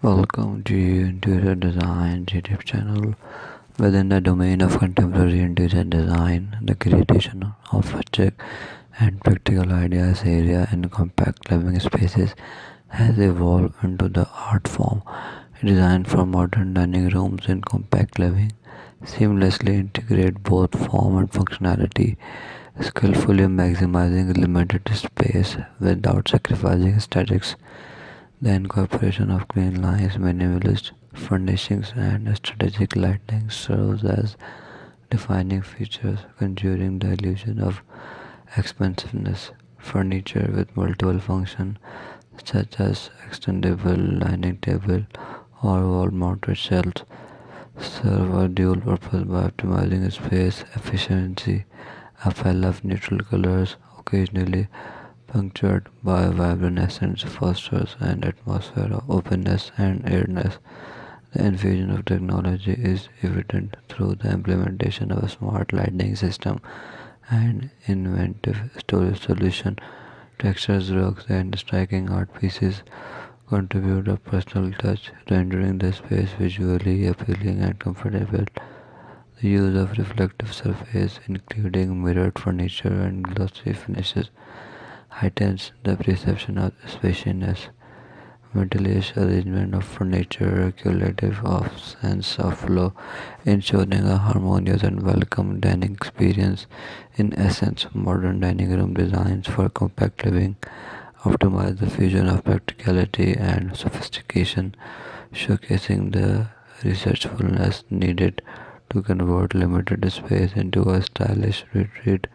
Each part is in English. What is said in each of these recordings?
Welcome to Interior Design YouTube channel. Within the domain of contemporary interior design, the creation of logic and practical ideas area in compact living spaces has evolved into the art form designed for modern dining rooms in compact living, seamlessly integrate both form and functionality, skillfully maximizing limited space without sacrificing aesthetics. The incorporation of clean lines, minimalist furnishings, and strategic lighting serves as defining features, conjuring the illusion of expansiveness. Furniture with multiple functions, such as extendable dining table or wall-mounted shelves, serve a dual purpose by optimizing space efficiency. A palette of neutral colors, occasionally punctured by vibrant accents, fosters an atmosphere of openness and airiness. The infusion of technology is evident through the implementation of a smart lighting system and inventive storage solution. Textures, rugs, and striking art pieces contribute a personal touch, rendering the space visually appealing and comfortable. The use of reflective surface, including mirrored furniture and glossy finishes, heightens the perception of spaciousness. Meticulous arrangement of furniture, cumulative of sense of flow, ensuring a harmonious and welcome dining experience. In essence, modern dining room designs for compact living optimize the fusion of practicality and sophistication, showcasing the researchfulness needed to convert limited space into a stylish retreat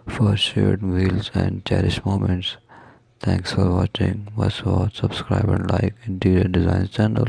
for shared meals and cherished moments. Thanks for watching. Must watch, subscribe and like Interior Design channel.